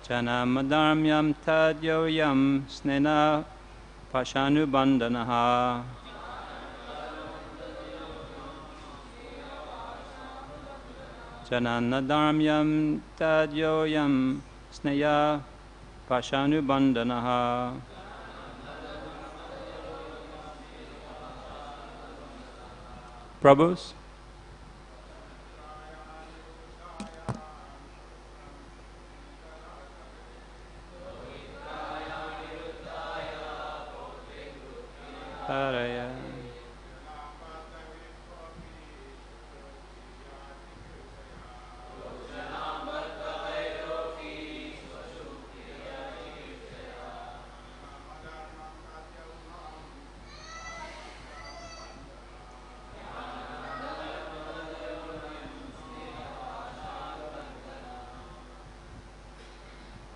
Janamadharmyam tadyoyam snena pashanubandanaha. Jananadarmyam tadyoyam sneya pashanubandanaha. Prabhus? Haraya.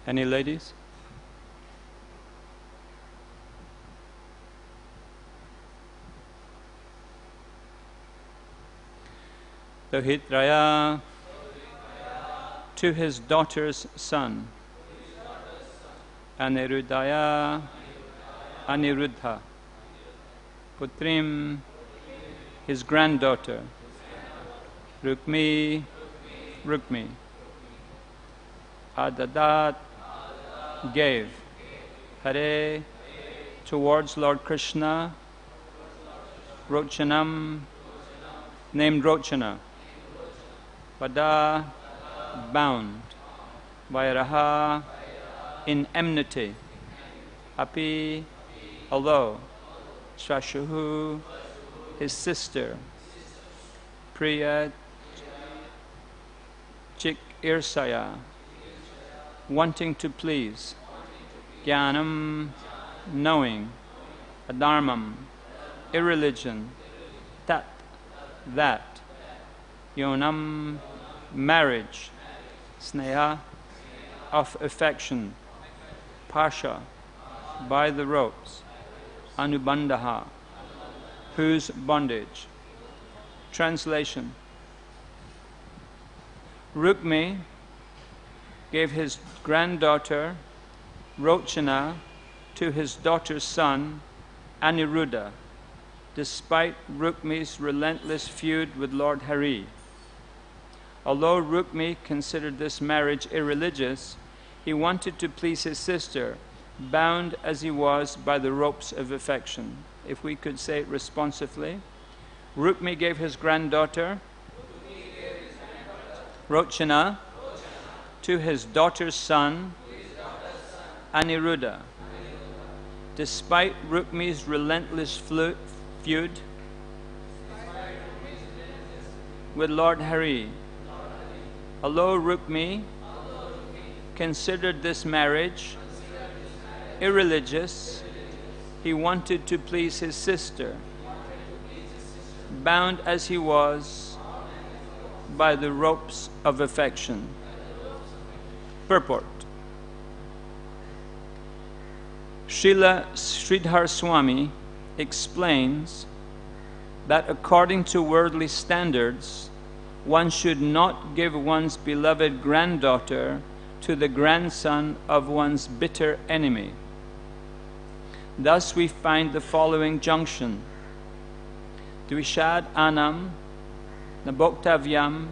Any ladies? Dohitraya to his daughter's son. Aniruddhaya Aniruddha. Putrim his granddaughter. Rukmi Rukmi. Adadat gave. Hare towards Lord Krishna. Rochanam named Rochana. Pada bound. Vairaha in enmity. Api although. Shashuhu his sister. Priya Chik Irsaya wanting to please. Jnanam knowing. Adharmam irreligion. Tat that. Yonam marriage. Sneha of affection. Pasha by the ropes. Anubandaha whose bondage. Translation. Rukmi gave his granddaughter Rochana to his daughter's son Aniruddha, despite Rukmi's relentless feud with Lord Hari. Although Rukmi considered this marriage irreligious, he wanted to please his sister, bound as he was by the ropes of affection. If we could say it responsively, Rukmi gave his granddaughter Rochana to his daughter's son Aniruddha. Despite Rukmi's relentless feud with Lord Hari, although Rukmi considered this marriage irreligious, he wanted to please his sister, bound as he was by the ropes of affection. Purport. Srila Sridhar Swami explains that according to worldly standards, one should not give one's beloved granddaughter to the grandson of one's bitter enemy. Thus we find the following junction. Dvishad anam naboktavyam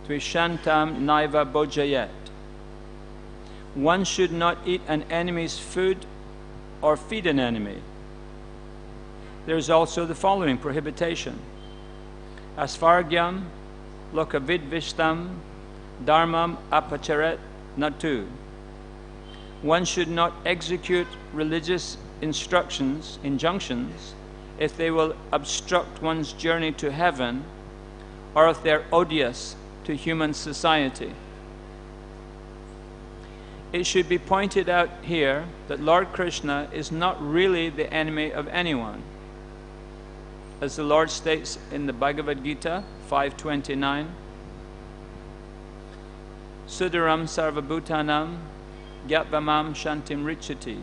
dvishantam naiva bojayet. One should not eat an enemy's food or feed an enemy. There is also the following prohibition. Asvargyam lokavidvishtam dharmam apacharet natu. One should not execute religious injunctions, if they will obstruct one's journey to heaven or if they're odious to human society. It should be pointed out here that Lord Krishna is not really the enemy of anyone. As the Lord states in the Bhagavad Gita 5:29, Sudaram sarvabhutanam gyapvamam shantim richati.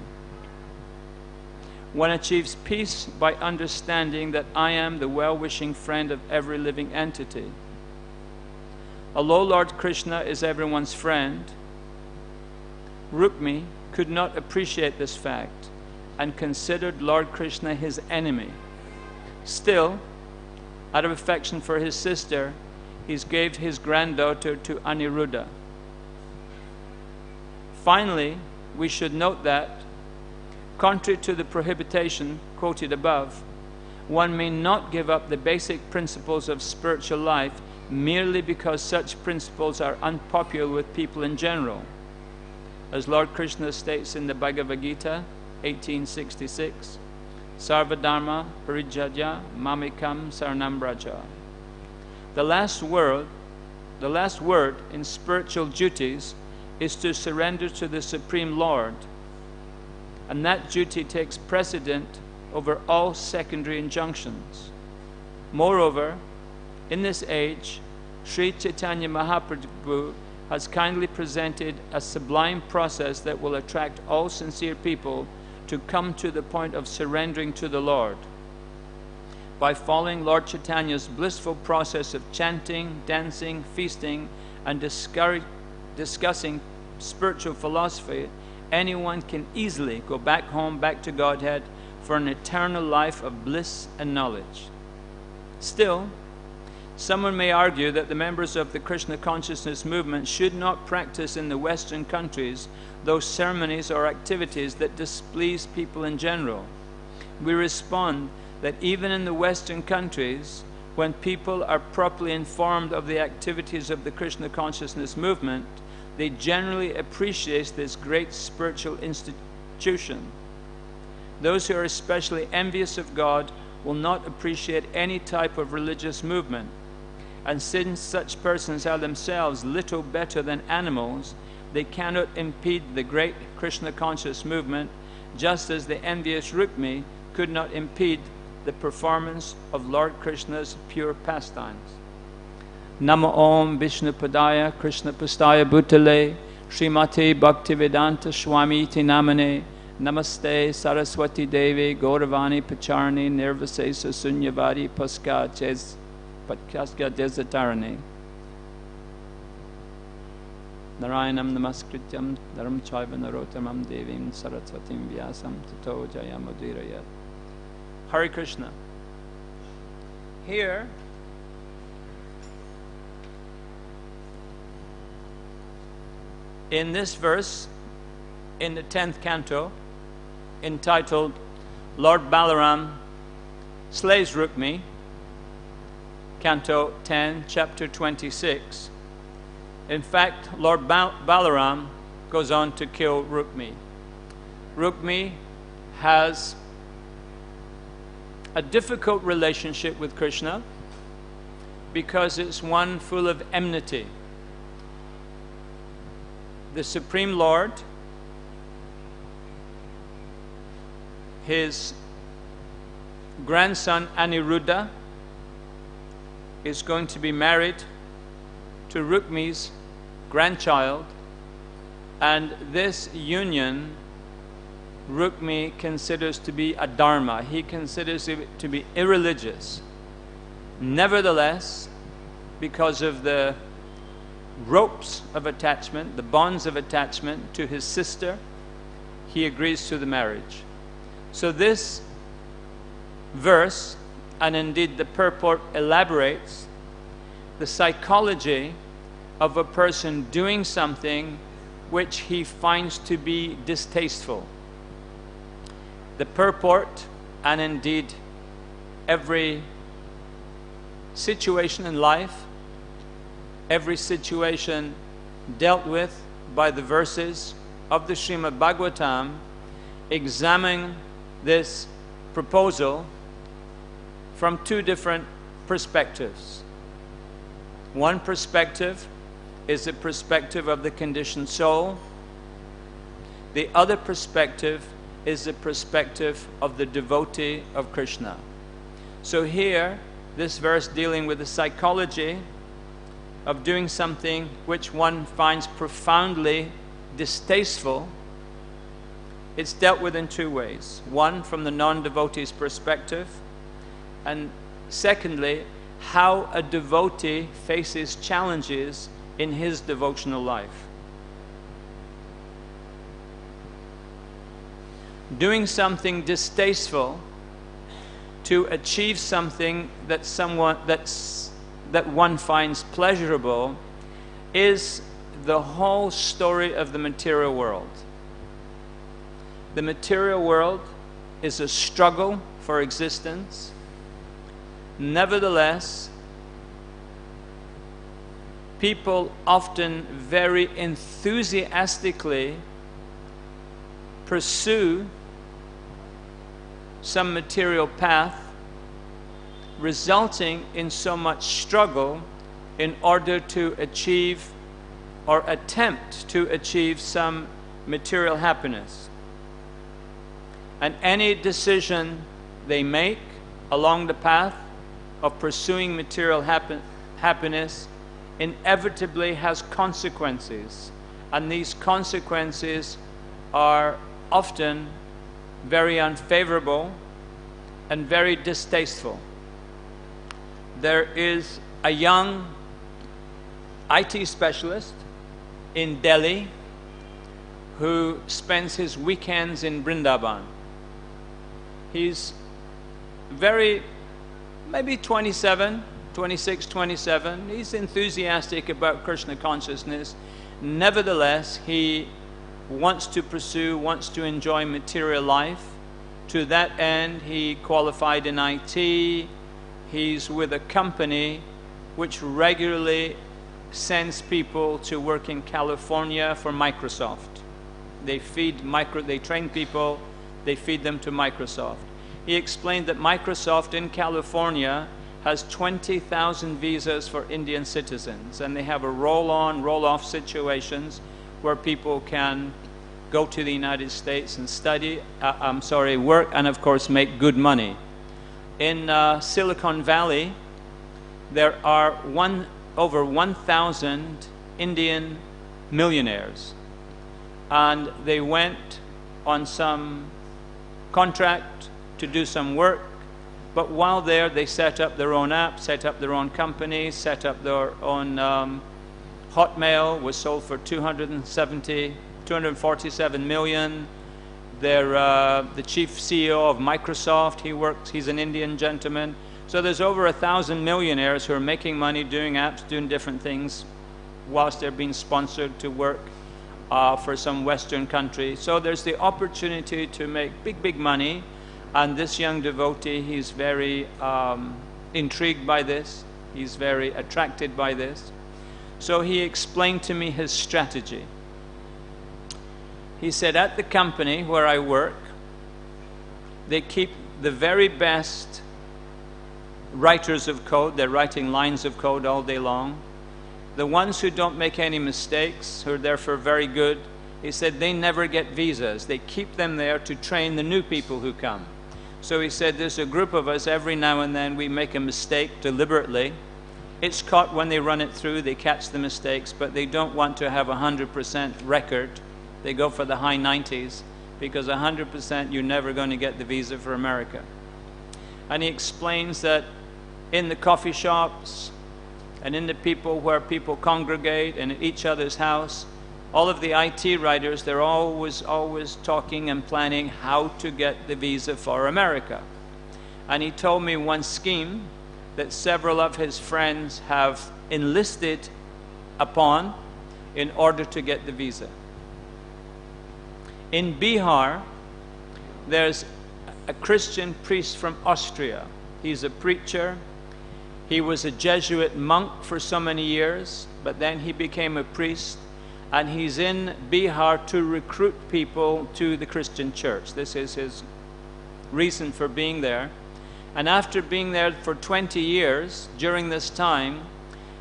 One achieves peace by understanding that I am the well-wishing friend of every living entity. Although Lord Krishna is everyone's friend, Rukmi could not appreciate this fact and considered Lord Krishna his enemy. Still, out of affection for his sister, he gave his granddaughter to Aniruddha. Finally, we should note that, contrary to the prohibition quoted above, one may not give up the basic principles of spiritual life merely because such principles are unpopular with people in general. As Lord Krishna states in the Bhagavad Gita, 1866, Sarvadharma Parijajya Mamikam Saranam Braja. The last word in spiritual duties is to surrender to the Supreme Lord, and that duty takes precedent over all secondary injunctions. Moreover, in this age, Sri Chaitanya Mahaprabhu has kindly presented a sublime process that will attract all sincere people to come to the point of surrendering to the Lord. By following Lord Chaitanya's blissful process of chanting, dancing, feasting, and discussing spiritual philosophy, anyone can easily go back home, back to Godhead, for an eternal life of bliss and knowledge. Still, someone may argue that the members of the Krishna Consciousness movement should not practice in the Western countries those ceremonies or activities that displease people in general. We respond that even in the Western countries, when people are properly informed of the activities of the Krishna Consciousness movement, they generally appreciate this great spiritual institution. Those who are especially envious of God will not appreciate any type of religious movement. And since such persons are themselves little better than animals, they cannot impede the great Krishna conscious movement, just as the envious Rukmi could not impede the performance of Lord Krishna's pure pastimes. Namo Om Vishnu Padaya Krishna Pastaya Bhutale Srimate Bhaktivedanta Swami Namane Namaste Saraswati Devi Gauravani Pacharni Nirvasesa Sunyavadi Paska Desatarani Narayanam Namaskrityam Dharam Chaiva Narotamam Devim Saraswatim Vyasam Tato Jayamudirayat. Hare Krishna. Here, in this verse, in the 10th canto, entitled Lord Balaram Slays Rukmi, Canto 10, Chapter 26. In fact, Lord Balaram goes on to kill Rukmi. Rukmi has a difficult relationship with Krishna because it's one full of enmity. The Supreme Lord, his grandson Aniruddha, is going to be married to Rukmi's grandchild, and this union Rukmi considers to be a dharma. He considers it to be irreligious. Nevertheless, because of the ropes of attachment, the bonds of attachment to his sister, he agrees to the marriage. So this verse, and indeed the purport, elaborates the psychology of a person doing something which he finds to be distasteful. The purport, and indeed every situation in life, every situation dealt with by the verses of the Srimad Bhagavatam, examine this proposal from two different perspectives. One perspective is the perspective of the conditioned soul. The other perspective is the perspective of the devotee of Krishna. So here, this verse dealing with the psychology of doing something which one finds profoundly distasteful, it's dealt with in two ways. One, from the non-devotee's perspective, and secondly, how a devotee faces challenges in his devotional life. doing something distasteful to achieve something that one finds pleasurable is the whole story of the material world. The material world is a struggle for existence. Nevertheless, people often very enthusiastically pursue some material path, resulting in so much struggle in order to achieve or attempt to achieve some material happiness. And any decision they make along the path of pursuing material happiness inevitably has consequences, and these consequences are often very unfavorable and very distasteful. There is a young IT specialist in Delhi who spends his weekends in Vrindavan. He's maybe 26, 27. He's enthusiastic about Krishna consciousness. Nevertheless, he wants to enjoy material life. To that end, he qualified in IT. He's with a company which regularly sends people to work in California for Microsoft. They train people, they feed them to Microsoft. He explained that Microsoft in California has 20,000 visas for Indian citizens, and they have a roll-on, roll-off situations where people can go to the United States and work, and of course make good money. In Silicon Valley, there are over 1,000 Indian millionaires, and they went on some contract to do some work, but while there they set up their own app, set up their own company, set up their own Hotmail, was sold for 247 million. They're the chief CEO of Microsoft. He's an Indian gentleman. So there's over 1,000 millionaires who are making money, doing apps, doing different things, whilst they're being sponsored to work for some Western country. So there's the opportunity to make big money. And this young devotee, he's very intrigued by this. He's very attracted by this. So he explained to me his strategy. He said, at the company where I work, they keep the very best writers of code. They're writing lines of code all day long. The ones who don't make any mistakes, who are therefore very good, he said they never get visas. They keep them there to train the new people who come. So he said, there's a group of us, every now and then we make a mistake deliberately. It's caught when they run it through, they catch the mistakes, but they don't want to have 100% record. They go for the high 90s, because 100% you're never going to get the visa for America. And he explains that in the coffee shops and in the people where people congregate and at each other's house, all of the IT writers, they're always talking and planning how to get the visa for America. And he told me one scheme that several of his friends have enlisted upon in order to get the visa. In Bihar, there's a Christian priest from Austria. He's a preacher. He was a Jesuit monk for so many years, but then he became a priest. And he's in Bihar to recruit people to the Christian church. This is his reason for being there. And after being there for 20 years, during this time,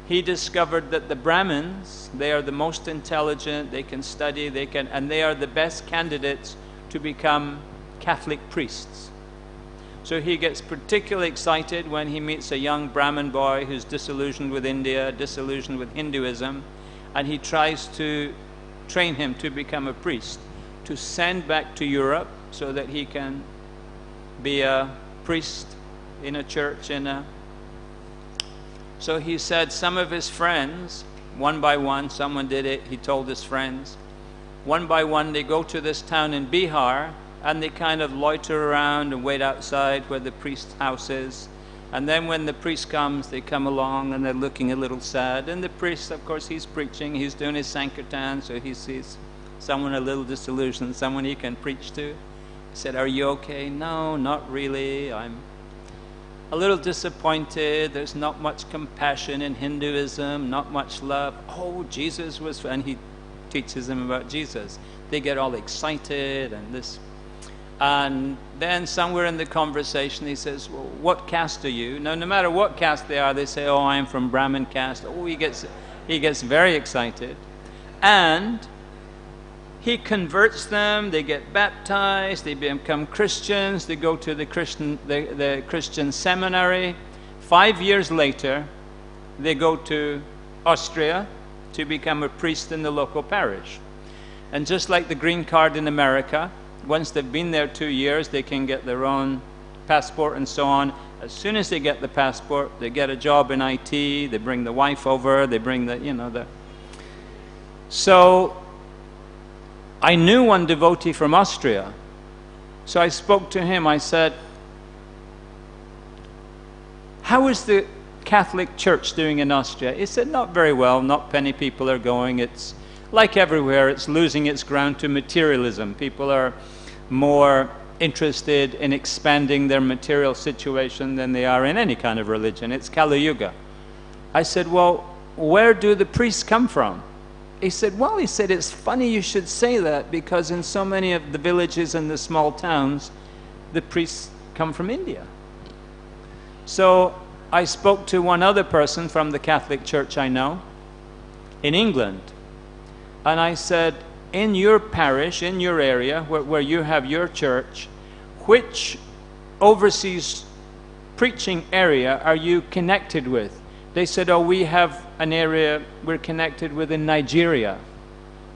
he discovered that the Brahmins, they are the most intelligent, they can study, and they are the best candidates to become Catholic priests. So he gets particularly excited when he meets a young Brahmin boy who's disillusioned with India, disillusioned with Hinduism, and he tries to train him to become a priest, to send back to Europe so that he can be a priest in a church. So he said some of his friends, one by one, someone did it, he told his friends, one by one they go to this town in Bihar and they kind of loiter around and wait outside where the priest's house is. And then when the priest comes, they come along and they're looking a little sad. And the priest, of course, he's preaching, he's doing his Sankirtan, so he sees someone a little disillusioned, someone he can preach to. He said, "Are you okay?" "No, not really. I'm a little disappointed. There's not much compassion in Hinduism, not much love." "Oh, Jesus was..." And he teaches them about Jesus. They get all excited and this. And then somewhere in the conversation he says, "Well, what caste are you?" Now, no matter what caste they are, they say, "Oh, I'm from Brahmin caste." Oh, he gets very excited. And he converts them, they get baptized, they become Christians, they go to the Christian seminary. 5 years later, they go to Austria to become a priest in the local parish. And just like the green card in America, once they've been there 2 years, they can get their own passport and so on. As soon as they get the passport, they get a job in IT, they bring the wife over, they bring the. So I knew one devotee from Austria. So I spoke to him, I said, "How is the Catholic Church doing in Austria?" He said, "Not very well, not many people are going. It's like everywhere, it's losing its ground to materialism. People are more interested in expanding their material situation than they are in any kind of religion. It's Kali Yuga." I said, "Well, where do the priests come from?" He said, "Well," he said, "it's funny you should say that, because in so many of the villages and the small towns, the priests come from India." So I spoke to one other person from the Catholic Church I know in England. And I said, "In your parish, in your area, where you have your church, which overseas preaching area are you connected with?" They said, "Oh, we have an area we're connected with in Nigeria."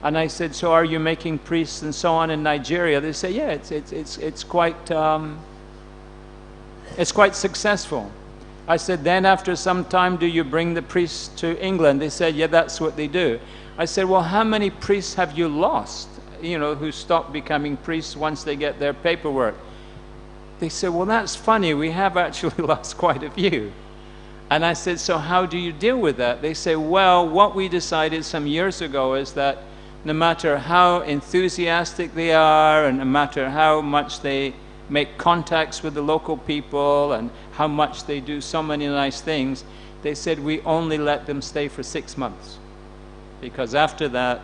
And I said, "So are you making priests and so on in Nigeria?" They say, "Yeah, it's quite successful." I said, "Then after some time, do you bring the priests to England?" They said, "Yeah, that's what they do." I said, "Well, how many priests have you lost, who stop becoming priests once they get their paperwork?" They said, "Well, that's funny. We have actually lost quite a few." And I said, "So how do you deal with that?" They say, "Well, what we decided some years ago is that no matter how enthusiastic they are and no matter how much they make contacts with the local people and how much they do so many nice things," they said, "we only let them stay for 6 months. Because after that,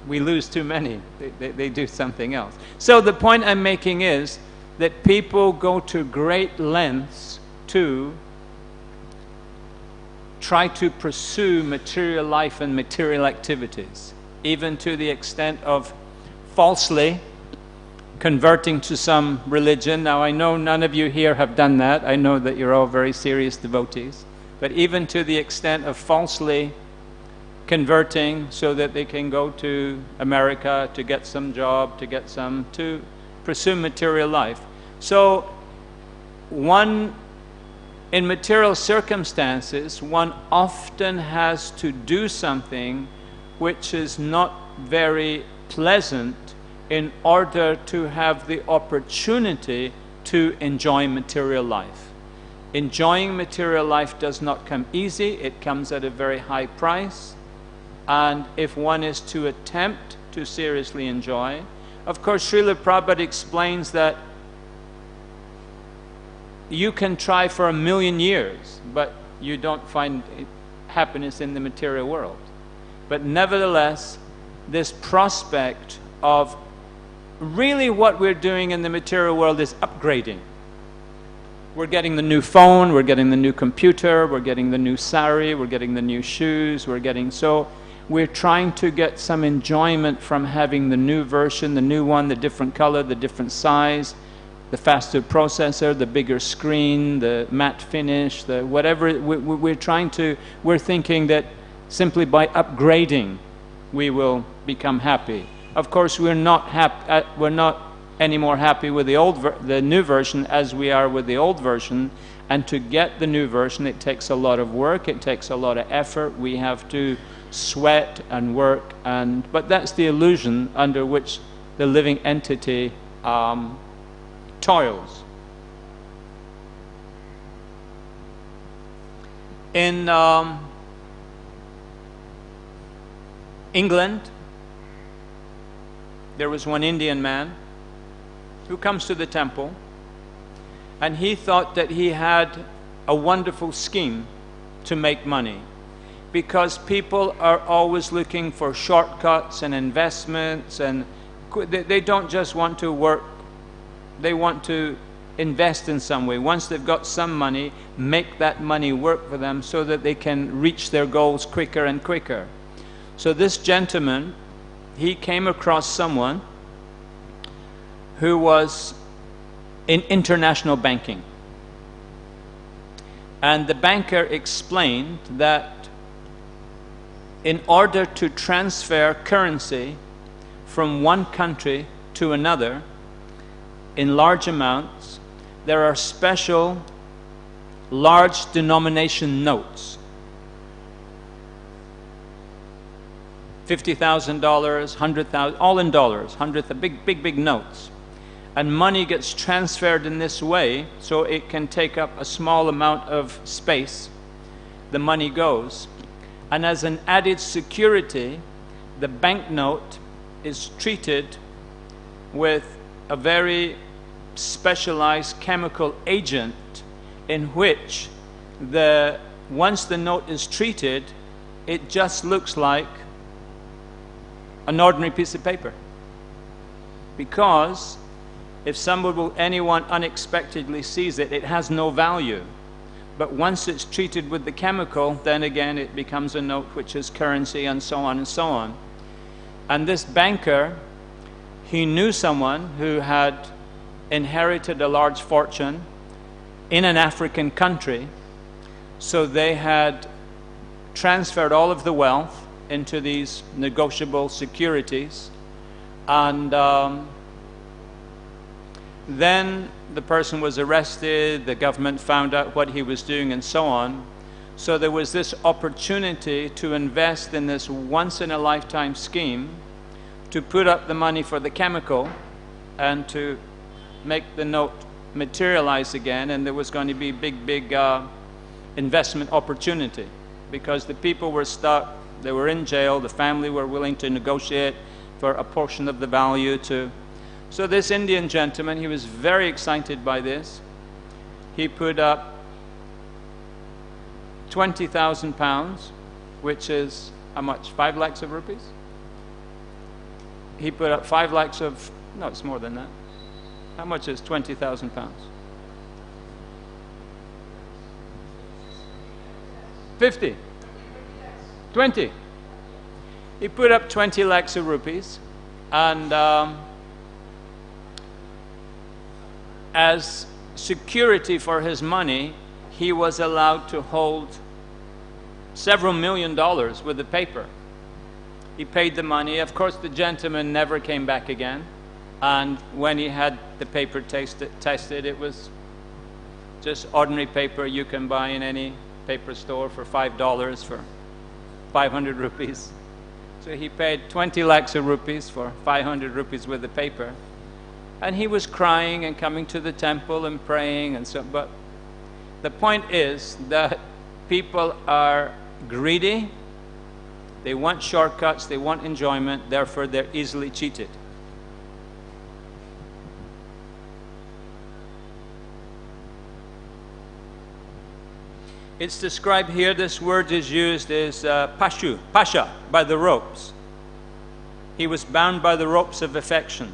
we lose too many. They do something else." So the point I'm making is that people go to great lengths to try to pursue material life and material activities, even to the extent of falsely converting to some religion. Now, I know none of you here have done that. I know that you're all very serious devotees. But even to the extent of falsely converting so that they can go to America to get some job, to pursue material life. So in material circumstances, one often has to do something which is not very pleasant in order to have the opportunity to enjoy material life. Enjoying material life does not come easy. It comes at a very high price. And if one is to attempt to seriously enjoy, of course, Srila Prabhupada explains that you can try for 1,000,000 years, but you don't find happiness in the material world. But nevertheless, this prospect of really what we're doing in the material world is upgrading. We're getting the new phone, we're getting the new computer, we're getting the new sari, we're getting the new shoes, we're trying to get some enjoyment from having the new version, the new one, the different color, the different size, the faster processor, the bigger screen, the matte finish, the whatever. We're thinking that simply by upgrading we will become happy. Of course, we're not any more happy with the new version as we are with the old version. And to get the new version, it takes a lot of work, it takes a lot of effort. We have to sweat and work, but that's the illusion under which the living entity toils. In England, there was one Indian man who comes to the temple, and he thought that he had a wonderful scheme to make money, because people are always looking for shortcuts and investments, and they don't just want to work, they want to invest in some way. Once they've got some money, make that money work for them so that they can reach their goals quicker and quicker. So this gentleman, he came across someone who was in international banking. And the banker explained that in order to transfer currency from one country to another in large amounts, there are special large denomination notes. $50,000, $100,000, all in dollars, big notes. And money gets transferred in this way, so it can take up a small amount of space. The money goes. And as an added security, the banknote is treated with a very specialized chemical agent in which once the note is treated, it just looks like an ordinary piece of paper. Because if anyone unexpectedly sees it, it has no value. But once it's treated with the chemical, then again it becomes a note which is currency, and so on and so on. And this banker, he knew someone who had inherited a large fortune in an African country, so they had transferred all of the wealth into these negotiable securities, and then the person was arrested, the government found out what he was doing, and so on. So there was this opportunity to invest in this once-in-a-lifetime scheme, to put up the money for the chemical and to make the note materialize again, and there was going to be big investment opportunity, because the people were stuck, they were in jail, the family were willing to negotiate for a portion of the value to... So this Indian gentleman, he was very excited by this. He put up 20,000 pounds, which is how much? 5 lakhs of rupees? He put up 5 lakhs of... No, it's more than that. How much is 20,000 pounds? 50? 20? He put up 20 lakhs of rupees, and as security for his money, he was allowed to hold several $1 million with the paper. He paid the money. Of course, the gentleman never came back again. And when he had the paper tested, it was just ordinary paper you can buy in any paper store for $5 for 500 rupees. So he paid 20 lakhs of rupees for 500 rupees with the paper. And he was crying and coming to the temple and praying and so. But the point is that people are greedy. They want shortcuts, they want enjoyment, therefore they're easily cheated. It's described here, this word is used as pasha, by the ropes. He was bound by the ropes of affection.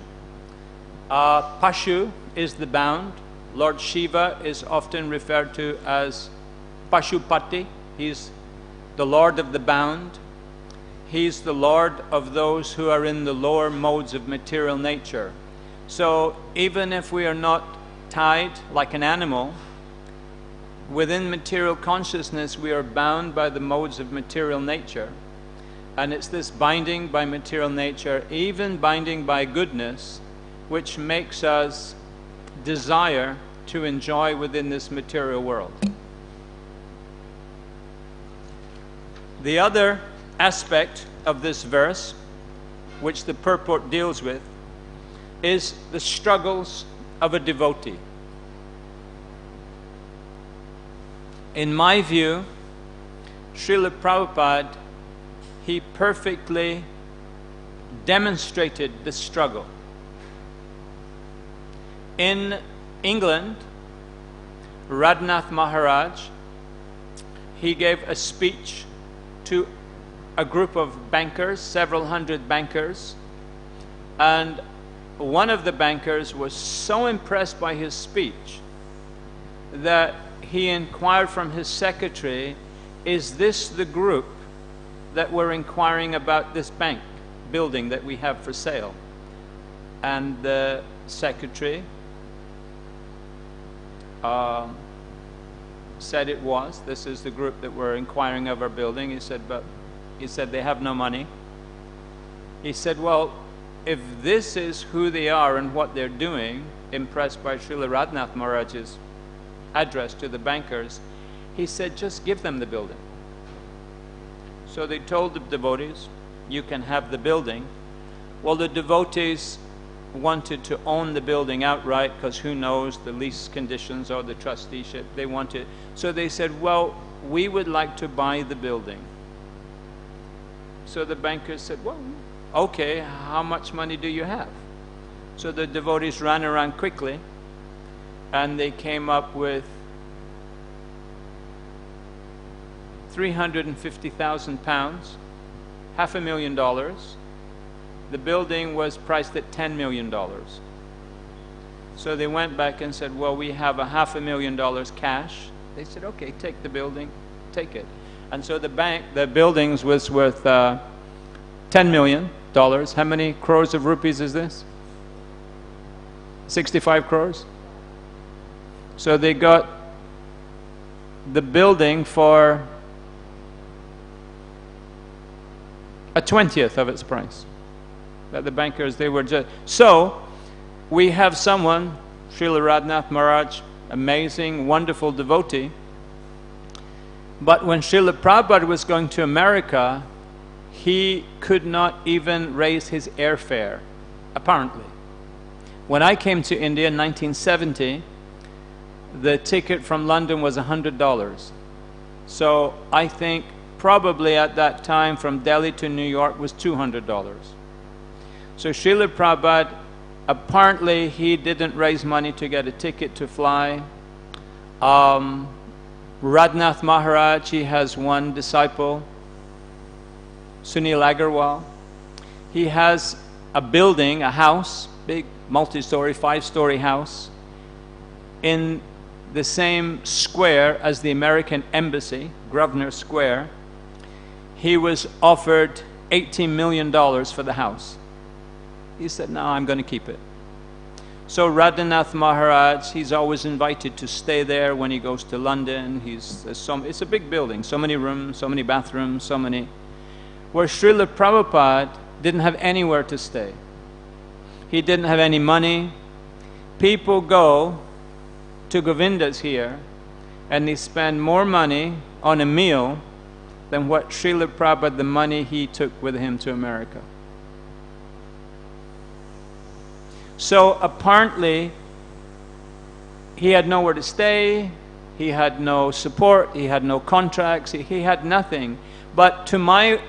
Pashu is the bound. Lord Shiva is often referred to as Pashupati. He's the Lord of the bound. He's the Lord of those who are in the lower modes of material nature. So even if we are not tied like an animal, within material consciousness we are bound by the modes of material nature. And it's this binding by material nature, even binding by goodness, which makes us desire to enjoy within this material world. The other aspect of this verse, which the purport deals with, is the struggles of a devotee. In my view, Srila Prabhupada, he perfectly demonstrated the struggle. In England, Radhanath Maharaj, he gave a speech to a group of bankers, several hundred bankers, and one of the bankers was so impressed by his speech that he inquired from his secretary, is this the group that were inquiring about this bank building that we have for sale? And the secretary said it was. This is the group that were inquiring of our building. He said, but he said they have no money. He said, well, if this is who they are and what they're doing, impressed by Srila Radhanath Maharaj's address to the bankers, he said, just give them the building. So they told the devotees, you can have the building. Well, the devotees wanted to own the building outright, because who knows the lease conditions or the trusteeship. They wanted, so they said, well, we would like to buy the building. So the bankers said, well, okay, how much money do you have? So the devotees ran around quickly, and they came up with 350,000 pounds, $500,000. The building was priced at $10 million. So they went back and said, well, we have $500,000 cash. They said, okay, take the building, take it. And so the buildings was worth $10 million. How many crores of rupees is this? 65 crores. So they got the building for a 20th of its price. That the bankers, they were just... So, we have someone, Srila Radhanath Maharaj, amazing, wonderful devotee. But when Srila Prabhupada was going to America, he could not even raise his airfare, apparently. When I came to India in 1970, the ticket from London was $100. So I think probably at that time from Delhi to New York was $200. So Srila Prabhupada, apparently he didn't raise money to get a ticket to fly. Radhanath Maharaj, he has one disciple, Sunil Agarwal. He has a building, a house, big multi-story, 5-story house, in the same square as the American Embassy, Grosvenor Square. He was offered $18 million for the house. He said, no, I'm going to keep it. So Radhanath Maharaj, he's always invited to stay there when he goes to London. It's a big building, so many rooms, so many bathrooms, so many. Where Srila Prabhupada didn't have anywhere to stay. He didn't have any money. People go to Govinda's here and they spend more money on a meal than what Srila Prabhupada, the money he took with him to America. So apparently, he had nowhere to stay, he had no support, he had no contracts, he had nothing. But to my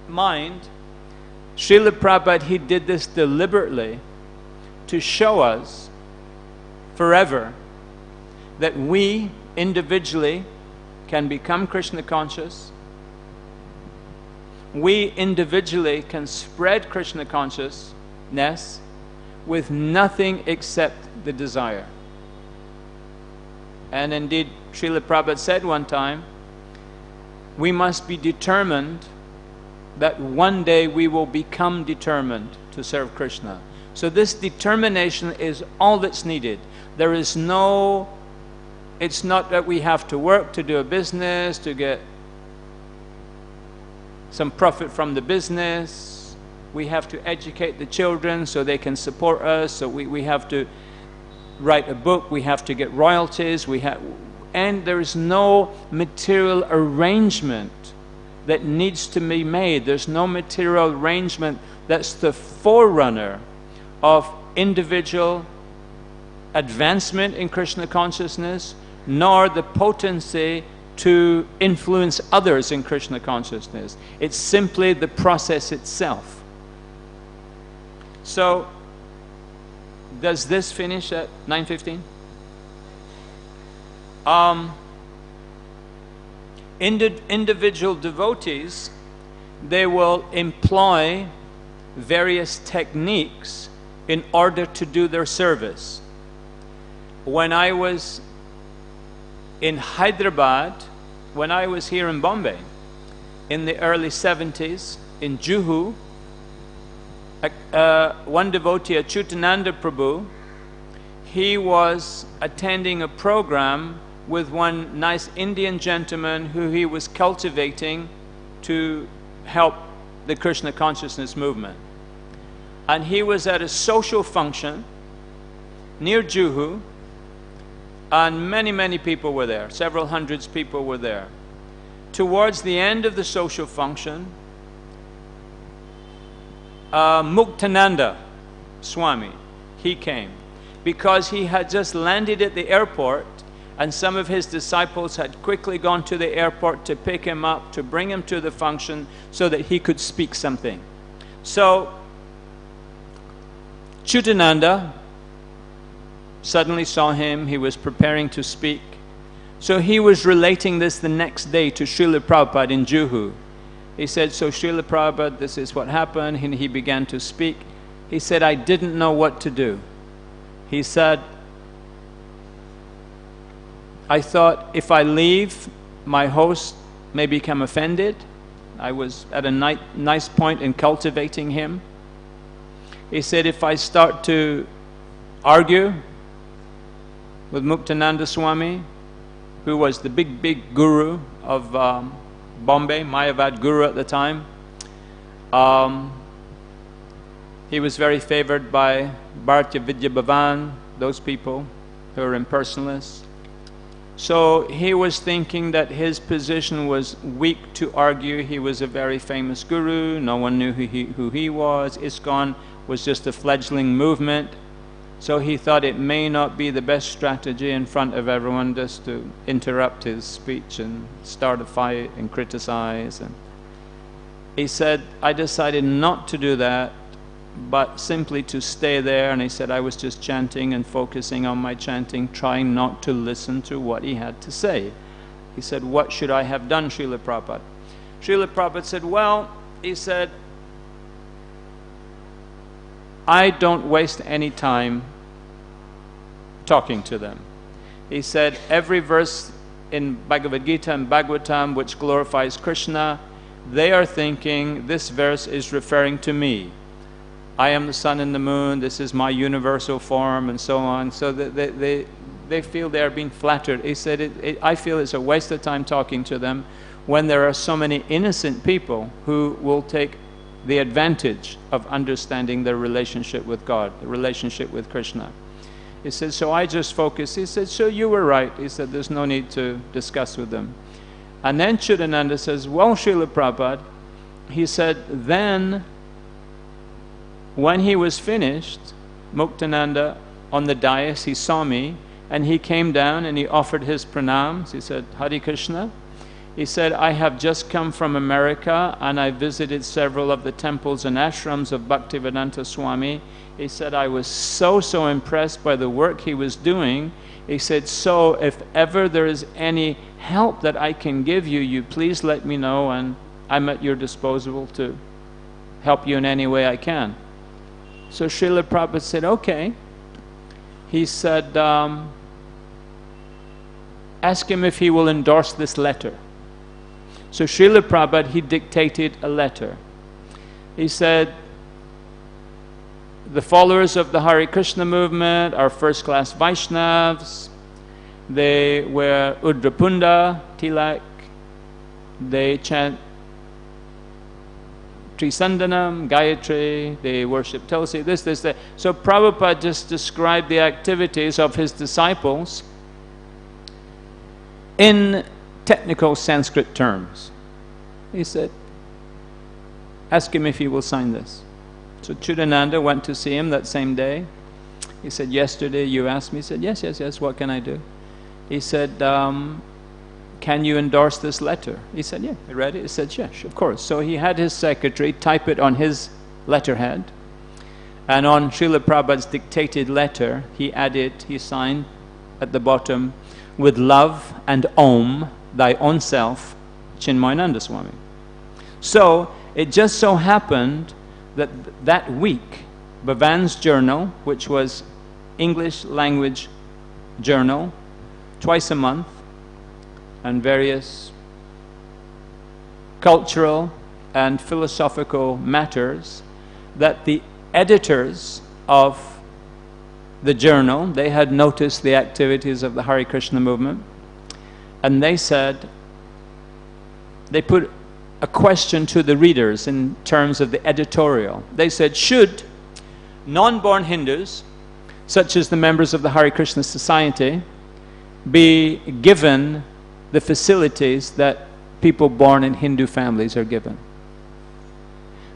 mind, Srila Prabhupada, he did this deliberately to show us forever that we individually can become Krishna conscious. We individually can spread Krishna consciousness with nothing except the desire. And indeed, Srila Prabhupada said one time, we must be determined that one day we will become determined to serve Krishna. So this determination is all that's needed. There is no, it's not that we have to work to do a business, to get some profit from the business. We have to educate the children so they can support us. So we have to write a book. We have to get royalties. And there is no material arrangement that needs to be made. There's no material arrangement that's the forerunner of individual advancement in Krishna consciousness, nor the potency to influence others in Krishna consciousness. It's simply the process itself. So, does this finish at 9:15? Individual devotees, they will employ various techniques in order to do their service. When I was in Hyderabad, when I was here in Bombay, in the early 70s, in Juhu, one devotee, Achyutananda Prabhu, he was attending a program with one nice Indian gentleman who he was cultivating to help the Krishna consciousness movement. And he was at a social function near Juhu, and many people were there. Several hundreds people were there. Towards the end of the social function, Muktananda Swami, he came, because he had just landed at the airport, and some of his disciples had quickly gone to the airport to pick him up, to bring him to the function so that he could speak something. So Chutananda suddenly saw him. He was preparing to speak. So he was relating this the next day to Srila Prabhupada in Juhu. He said, so Srila Prabhupada, this is what happened. And he began to speak. He said, I didn't know what to do. He said, I thought if I leave, my host may become offended. I was at a nice point in cultivating him. He said, if I start to argue with Muktananda Swami, who was the big guru of Bombay, Mayavad guru at the time, he was very favored by Bharatiya Vidya Bhavan, those people who are impersonalists. So he was thinking that his position was weak to argue. He was a very famous guru. No one knew who he was. ISKCON was just a fledgling movement. So he thought it may not be the best strategy in front of everyone just to interrupt his speech and start a fight and criticize. And he said, I decided not to do that, but simply to stay there. And he said, I was just chanting and focusing on my chanting, trying not to listen to what he had to say. He said, what should I have done, Srila Prabhupada? Srila Prabhupada said, well, he said, I don't waste any time talking to them. He said, every verse in Bhagavad Gita and Bhagavatam which glorifies Krishna, they are thinking this verse is referring to me. I am the sun and the moon, this is my universal form, and so on. So they feel they are being flattered. He said, I feel it's a waste of time talking to them when there are so many innocent people who will take the advantage of understanding their relationship with God, the relationship with Krishna. He said, so I just focus. He said, so you were right. He said, there's no need to discuss with them. And then Chutananda says, well, Srila Prabhupada, he said, then when he was finished, Muktananda on the dais, he saw me, and he came down and he offered his pranams. He said, Hare Krishna. He said, I have just come from America and I visited several of the temples and ashrams of Bhaktivedanta Swami. He said, I was so impressed by the work he was doing. He said, so if ever there is any help that I can give you, you please let me know, and I'm at your disposal to help you in any way I can. So Srila Prabhupada said, okay. He said, ask him if he will endorse this letter. So Srila Prabhupada, he dictated a letter. He said, the followers of the Hare Krishna movement are first-class Vaishnavas. They wear Udrapunda, tilak. They chant Trisandanam, Gayatri. They worship Tulsi, this, that. So Prabhupada just described the activities of his disciples in technical Sanskrit terms. He said, ask him if he will sign this. So Chudananda went to see him that same day. He said, yesterday you asked me. He said, yes, yes, yes, what can I do? He said, can you endorse this letter? He said, yeah. He read it. He said, yes, of course. So he had his secretary type it on his letterhead. And on Srila Prabhupada's dictated letter, he signed at the bottom, with love and Om, thy own self, Chinmayananda Swami. So it just so happened that that week, Bhavan's journal, which was English language journal, twice a month, and various cultural and philosophical matters, that the editors of the journal, they had noticed the activities of the Hare Krishna movement, and they said, they put a question to the readers in terms of the editorial. They said, should non-born Hindus, such as the members of the Hare Krishna Society, be given the facilities that people born in Hindu families are given?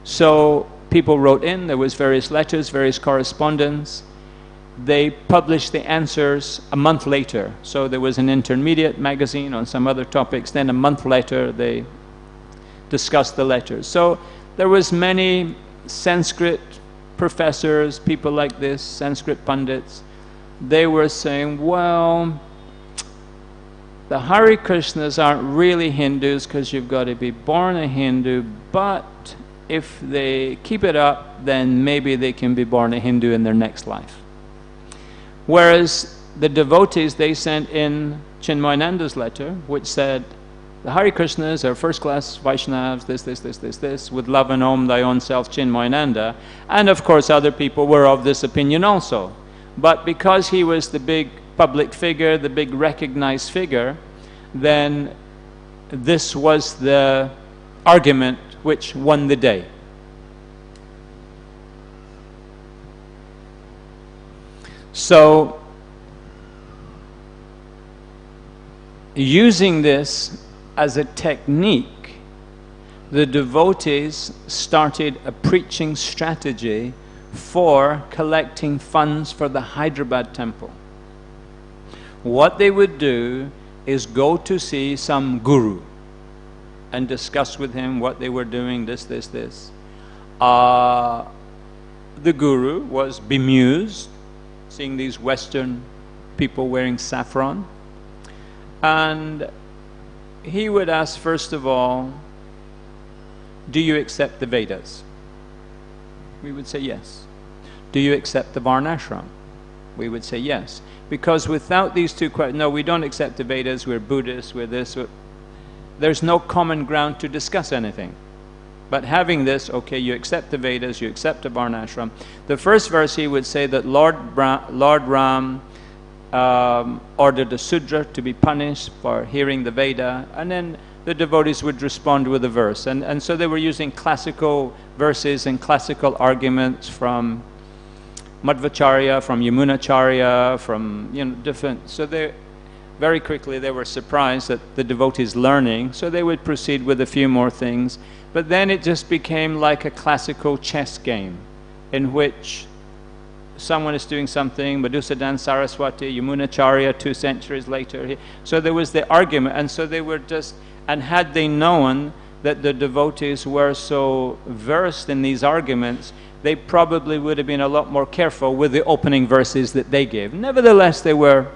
So people wrote in, there was various letters, various correspondence. They published the answers a month later. So there was an intermediate magazine on some other topics. Then a month later, they discussed the letters. So there was many Sanskrit professors, people like this, Sanskrit pundits. They were saying, well, the Hare Krishnas aren't really Hindus because you've got to be born a Hindu, but if they keep it up, then maybe they can be born a Hindu in their next life. Whereas the devotees, they sent in Chinmayananda's letter, which said, the Hare Krishnas are first-class Vaishnavas, this, with love and Om, thy own self, Chinmayananda. And of course other people were of this opinion also. But because he was the big public figure, the big recognized figure, then this was the argument which won the day. So, using this as a technique, the devotees started a preaching strategy for collecting funds for the Hyderabad temple. What they would do is go to see some guru and discuss with him what they were doing, this. The guru was bemused seeing these Western people wearing saffron, and he would ask, first of all, do you accept the Vedas? We would say yes. Do you accept the Varnashram? We would say yes. Because without these two questions, no, we don't accept the Vedas, we're Buddhists, we're this, there's no common ground to discuss anything. But having this, okay, you accept the Vedas, you accept the Varnashram. The first verse he would say that Lord Ram ordered a Sudra to be punished for hearing the Veda, and then the devotees would respond with a verse. And so they were using classical verses and classical arguments from Madhvacharya, from Yamunacharya, from different. So they very quickly they were surprised that the devotees learning, so they would proceed with a few more things. But then it just became like a classical chess game in which someone is doing something, Madhusudan Saraswati, Yamunacharya 2 centuries later. So there was the argument, and so they were just, and had they known that the devotees were so versed in these arguments, they probably would have been a lot more careful with the opening verses that they gave. Nevertheless, they were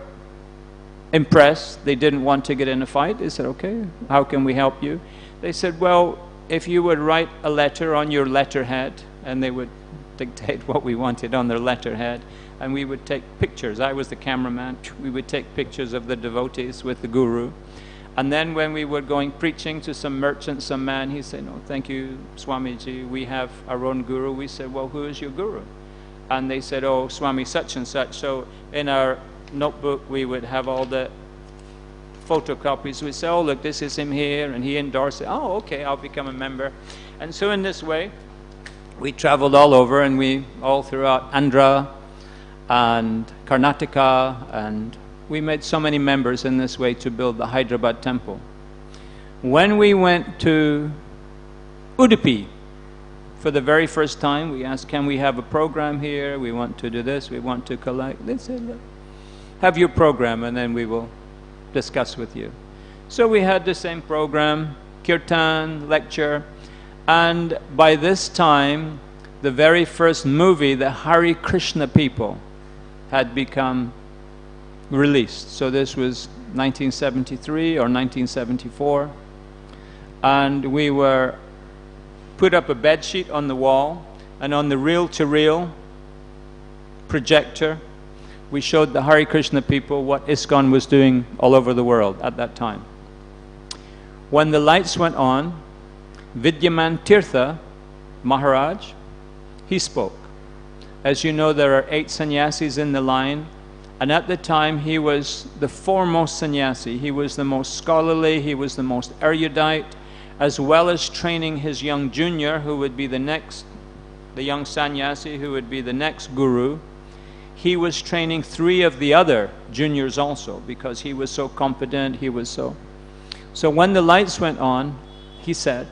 impressed. They didn't want to get in a fight. They said, okay, how can we help you? They said, well, if you would write a letter on your letterhead, and they would dictate what we wanted on their letterhead, and we would take pictures. I was the cameraman. We would take pictures of the devotees with the guru. And then when we were going preaching to some merchant, some man, he said, no, thank you, Swamiji, we have our own guru. We said, well, who is your guru? And they said, oh, Swami such and such. So in our notebook, we would have all the photocopies. We'd say, oh, look, this is him here, and he endorsed it. Oh, okay, I'll become a member. And so in this way, we traveled all over, and we all throughout Andhra and Karnataka, and we made so many members in this way to build the Hyderabad temple. When we went to Udupi For the very first time, we asked, can we have a program here? We want to do this, we want to collect. They said, look, have your program and then we will discuss with you. So we had the same program, kirtan, lecture, and by this time, the very first movie, the Hare Krishna people, had become released. So this was 1973 or 1974, and we were put up a bed sheet on the wall, and on the reel-to-reel projector, we showed the Hare Krishna people what ISKCON was doing all over the world at that time. When the lights went on, Vidyaman Tirtha Maharaj, he spoke. As you know, there are 8 sannyasis in the line, and at the time he was the foremost sannyasi. He was the most scholarly, he was the most erudite, as well as training his young junior, who would be the young sannyasi, who would be the next guru. He was training 3 of the other juniors also, because he was so competent, he was so... So when the lights went on, he said,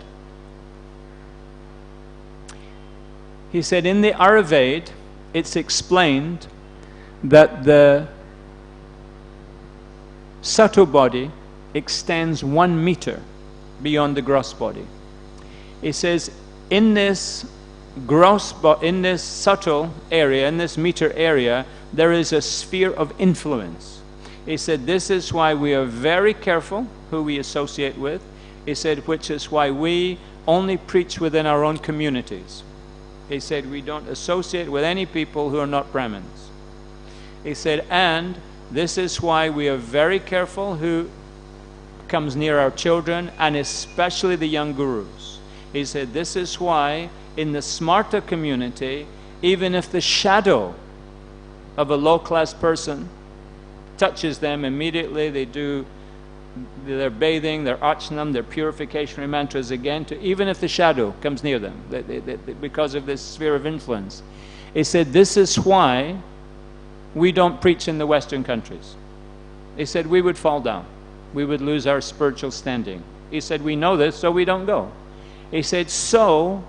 in the Ayurveda, it's explained that the subtle body extends 1 meter beyond the gross body. It says, in this subtle area, in this meter area, there is a sphere of influence. He said, this is why we are very careful who we associate with. He said, which is why we only preach within our own communities. He said, we don't associate with any people who are not Brahmins. He said, and this is why we are very careful who comes near our children, and especially the young gurus. He said, this is why in the Smarta community, even if the shadow of a low-class person touches them, immediately they do their bathing, their archanam, their purification mantras again, even if the shadow comes near them, because of this sphere of influence. He said, this is why we don't preach in the Western countries. He said, we would fall down. We would lose our spiritual standing. He said, we know this, so we don't go. He said, so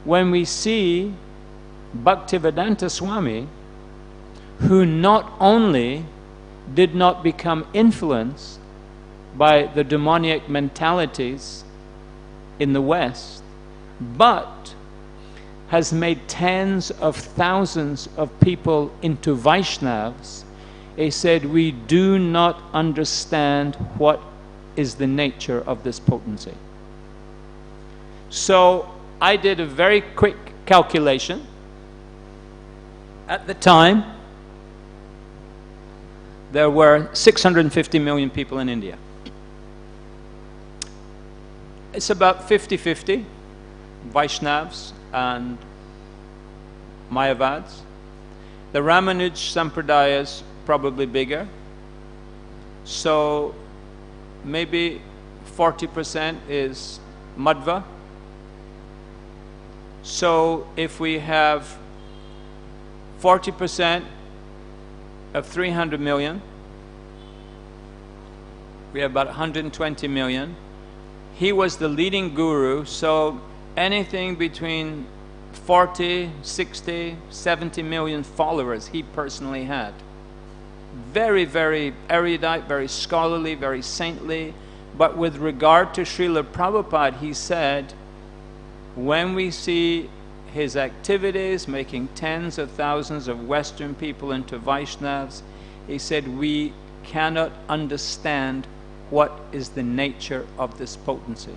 when we see Bhaktivedanta Swami, who not only did not become influenced by the demoniac mentalities in the West, but has made tens of thousands of people into Vaishnavas, he said, we do not understand what is the nature of this potency. So I did a very quick calculation. At the time, there were 650 million people in India. It's about 50-50, Vaishnavas and Mayavads. The Ramanuj Sampradayas probably bigger. So maybe 40% is Madhva. So if we have 40% of 300 million, we have about 120 million. He was the leading guru, so anything between 40, 60, 70 million followers he personally had. Very, very erudite, very scholarly, very saintly. But with regard to Srila Prabhupada, he said, when we see his activities making tens of thousands of Western people into Vaishnavas, he said, we cannot understand what is the nature of this potency.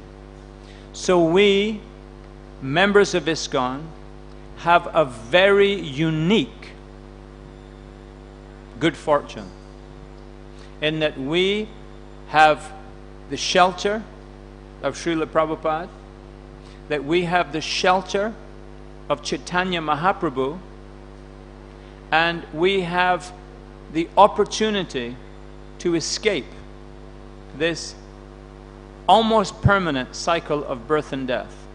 So we, members of ISKCON, have a very unique good fortune in that we have the shelter of Srila Prabhupada, that we have the shelter of Chaitanya Mahaprabhu, and we have the opportunity to escape this almost permanent cycle of birth and death.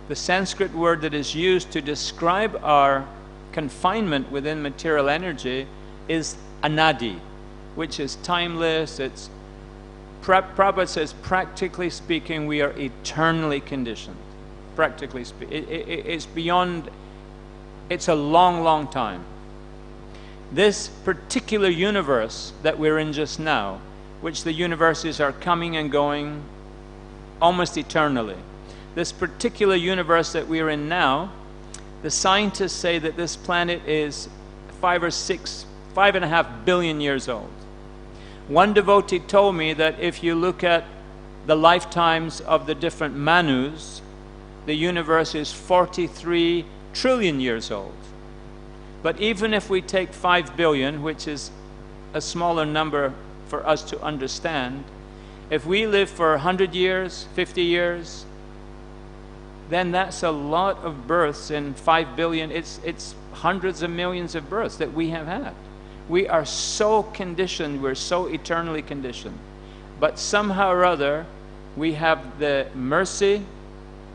The Sanskrit word that is used to describe our confinement within material energy is anadi, which is timeless. It's Prabhupada says, practically speaking, we are eternally conditioned. practically speaking. It's beyond, it's a long, long time. This particular universe that we're in just now, which the universes are coming and going almost eternally, this particular universe that we're in now, the scientists say that this planet is 5.5 billion years old. One devotee told me that if you look at the lifetimes of the different Manus, the universe is 43 trillion years old. But even if we take 5 billion, which is a smaller number for us to understand, if we live for 100 years, 50 years, then that's a lot of births in 5 billion. It's hundreds of millions of births that we have had. We are so conditioned, we're so eternally conditioned. But somehow or other, we have the mercy,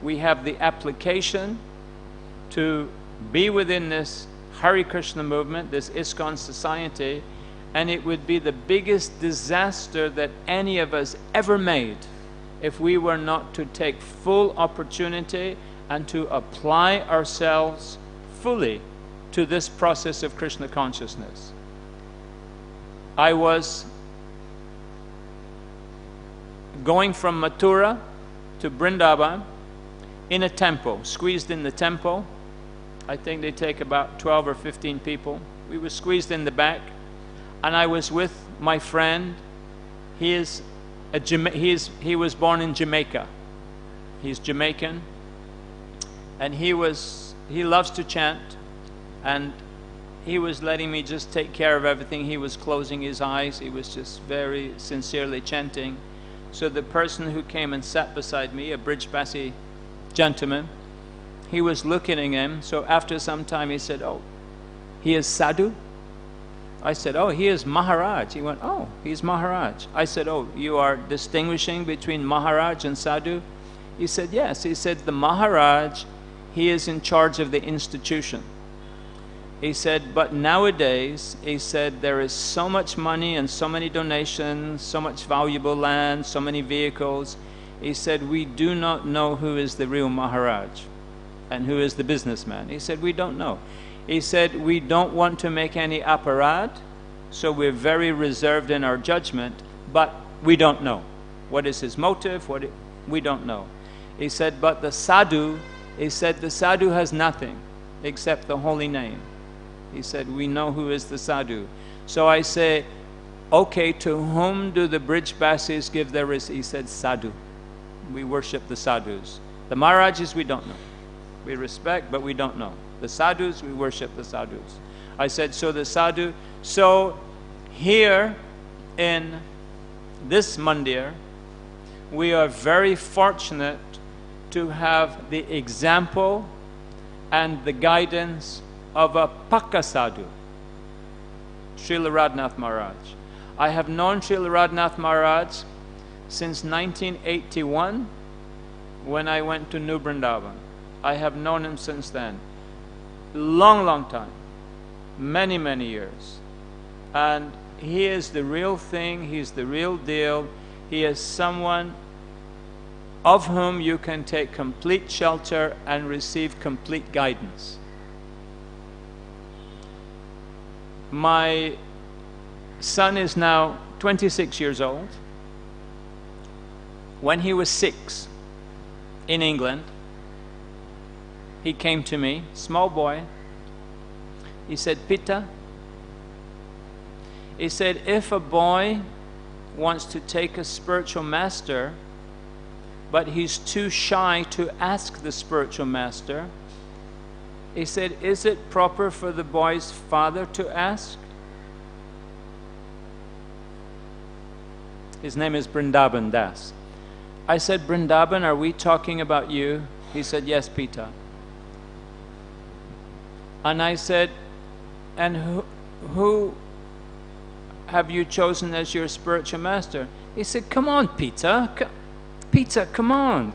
we have the application to be within this Hare Krishna movement, this ISKCON society, and it would be the biggest disaster that any of us ever made if we were not to take full opportunity and to apply ourselves fully to this process of Krishna consciousness. I was going from Mathura to Vrindavan in a temple, squeezed in the temple. I think they take about 12 or 15 people. We were squeezed in the back, and I was with my friend. He was born in Jamaica. He's Jamaican, and he loves to chant, and he was letting me just take care of everything. He was closing his eyes. He was just very sincerely chanting. So the person who came and sat beside me, a Brijbasi gentleman, he was looking at him. So after some time he said, "Oh, he is Sadhu?" I said, "Oh, he is Maharaj." He went, "Oh, he's Maharaj." I said, "Oh, you are distinguishing between Maharaj and Sadhu?" He said, "Yes." He said, "The Maharaj, he is in charge of the institution." He said, "But nowadays," he said, "there is so much money and so many donations, so much valuable land, so many vehicles." He said, "We do not know who is the real Maharaj and who is the businessman." He said, "We don't know." He said, "We don't want to make any aparad, so we're very reserved in our judgment, but we don't know. What is his motive? We don't know." He said, "But the sadhu," he said, "the sadhu has nothing except the holy name." He said, "We know who is the sadhu." So I say, "Okay, to whom do the Brijbasis give their respect?" He said, "Sadhu. We worship the sadhus. The Maharajas, we don't know. We respect, but we don't know. The sadhus, we worship the sadhus." I said, "So the sadhu." So here in this mandir, we are very fortunate to have the example and the guidance of a Pakka Sadhu, Srila Radhanath Maharaj. I have known Srila Radhanath Maharaj since 1981 when I went to New Vrindavan. I have known him since then. Long, long time. Many, many years. And he is the real thing. He's the real deal. He is someone of whom you can take complete shelter and receive complete guidance. My son is now 26 years old. When he was 6 in England, he came to me, small boy. He said, "Pita," he said, "if a boy wants to take a spiritual master, but he's too shy to ask the spiritual master," he said, "is it proper for the boy's father to ask?" His name is Vrindavan Das. I said, "Vrindavan, are we talking about you?" He said, "Yes, Pita." And I said, "And who have you chosen as your spiritual master?" He said, "Come on, Pita. Pita, come on."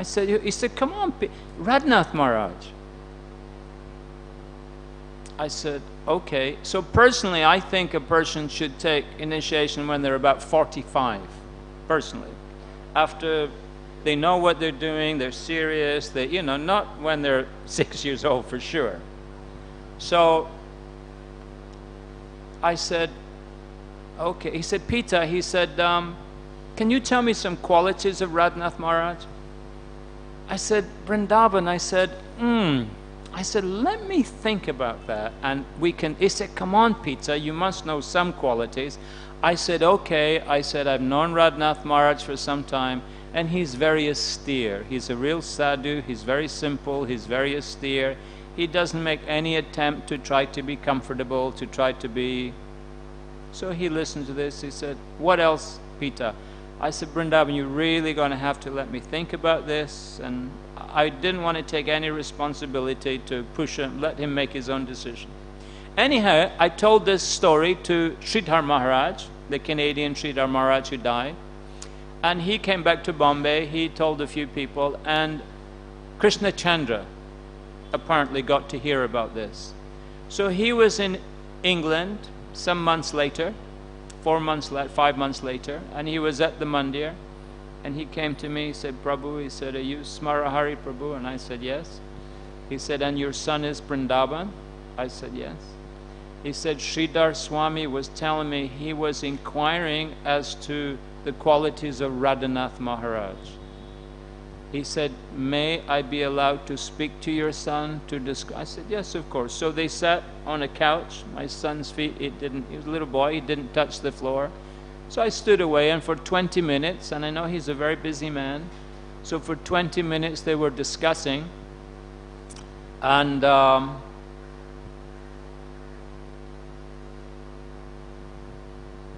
He said, "Come on, Radhanath Maharaj." I said, "Okay." So personally, I think a person should take initiation when they're about 45, personally. After they know what they're doing, they're serious, they, you know, not when they're 6 years old for sure. So I said, okay. He said, Peter, he said, can you tell me some qualities of Radhanath Maharaj? I said, Vrindavan, I said, let me think about that, and we can. He said, come on, Peter, you must know some qualities. I said, okay. I said, I've known Radhanath Maharaj for some time, and he's very austere. He's a real sadhu, he's very simple, he's very austere. He doesn't make any attempt to try to be comfortable, to try to be... So he listened to this, he said, what else, Peter? I said, Vrindavan, you're really going to have to let me think about this, and I didn't want to take any responsibility to push him, let him make his own decision. Anyhow, I told this story to Sridhar Maharaj, the Canadian Sridhar Maharaj who died, and he came back to Bombay, he told a few people, and Krishna Chandra apparently got to hear about this. So he was in England some months later, 5 months later, and he was at the mandir, and he came to me, he said, Prabhu, he said, are you Smara Hari Prabhu? And I said, yes. He said, and your son is Vrindavan? I said, yes. He said, Sridhar Swami was telling me he was inquiring as to the qualities of Radhanath Maharaj. He said, may I be allowed to speak to your son to discuss? I said, yes, of course. So they sat on a couch, my son's feet, he was a little boy, he didn't touch the floor. So I stood away, and for 20 minutes, and I know he's a very busy man, so for 20 minutes they were discussing, and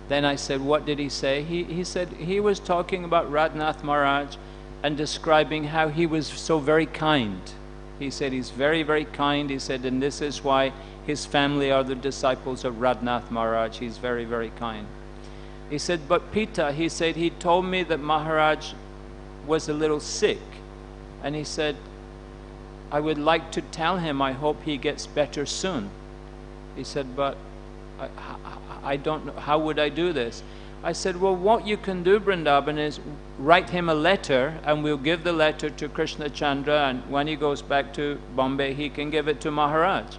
then I said, what did he say? He said he was talking about Radhanath Maharaj and describing how he was so very kind. He said he's very, very kind. He said, and this is why his family are the disciples of Radhanath Maharaj. He's very, very kind. He said, but Peter, he said, he told me that Maharaj was a little sick. And he said, I would like to tell him I hope he gets better soon. He said, but I don't know, how would I do this? I said, well, what you can do, Vrindavan, is write him a letter, and we'll give the letter to Krishna Chandra, and when he goes back to Bombay, he can give it to Maharaj.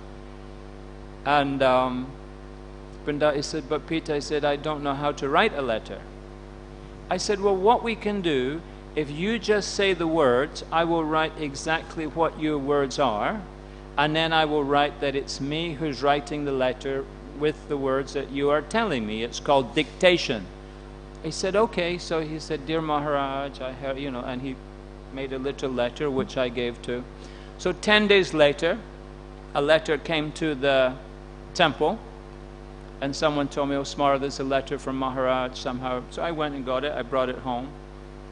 And Vrindavan, he said, but Peter, he said, I don't know how to write a letter. I said, well, what we can do, if you just say the words, I will write exactly what your words are, and then I will write that it's me who's writing the letter with the words that you are telling me. It's called dictation. He said, okay. So he said, dear Maharaj, I heard, you know, and he made a little letter which I gave to. So 10 days later, a letter came to the temple, and someone told me, oh, Smara, there's a letter from Maharaj somehow. So I went and got it, I brought it home,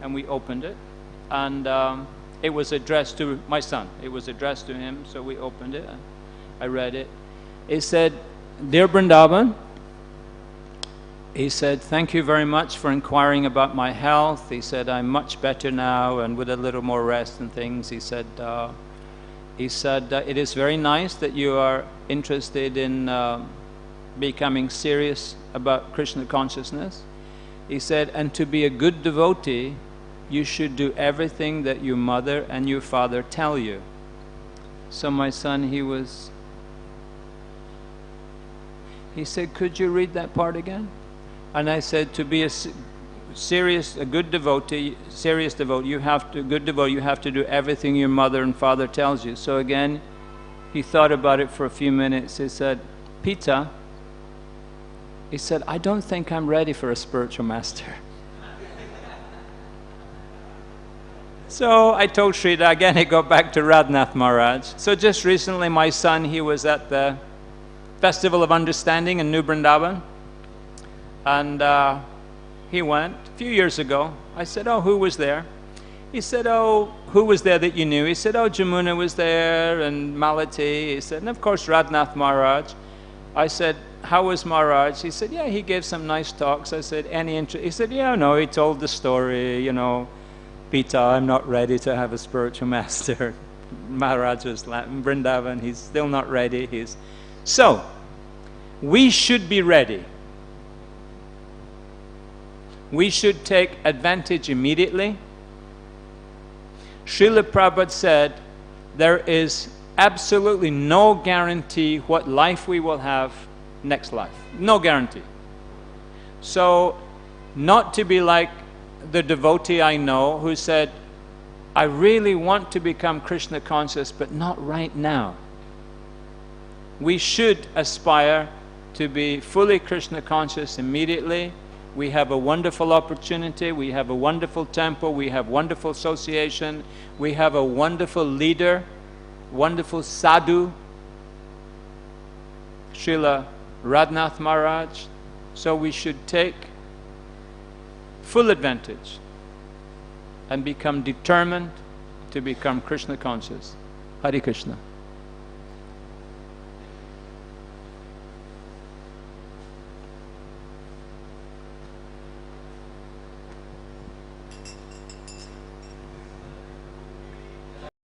and we opened it, and it was addressed to my son. It was addressed to him, so we opened it, and I read it. It said, dear Vrindavan, he said, thank you very much for inquiring about my health. He said, I'm much better now and with a little more rest and things. He said, it is very nice that you are interested in becoming serious about Krishna consciousness. He said, and to be a good devotee, you should do everything that your mother and your father tell you. So my son, he said, could you read that part again? And I said, to be a good devotee, you have to do everything your mother and father tells you. So again, he thought about it for a few minutes. He said, Peter, he said, I don't think I'm ready for a spiritual master. So I told Sridhar, again he got back to Radhanath Maharaj. So just recently my son, he was at the Festival of Understanding in New Vrindavan, and he went a few years ago. I said, oh, who was there? He said, oh, who was there that you knew? He said, oh, Jamuna was there, and Malati. He said, and of course Radhanath Maharaj. I said, how was Maharaj? He said, yeah, he gave some nice talks. I said, any interest? He said, yeah, no, he told the story, you know, Peter, I'm not ready to have a spiritual master. Maharaj was Latin, Vrindavan, he's still not ready. So, we should be ready. We should take advantage immediately Srila Prabhupada said, there is absolutely no guarantee what life we will have next life. No guarantee. So, not to be like the devotee I know who said, I really want to become Krishna conscious, but not right now. We should aspire to be fully Krishna conscious immediately. We have a wonderful opportunity, we have a wonderful temple, we have wonderful association, we have a wonderful leader, wonderful sadhu, Srila Radhanath Maharaj. So we should take full advantage and become determined to become Krishna conscious. Hare Krishna.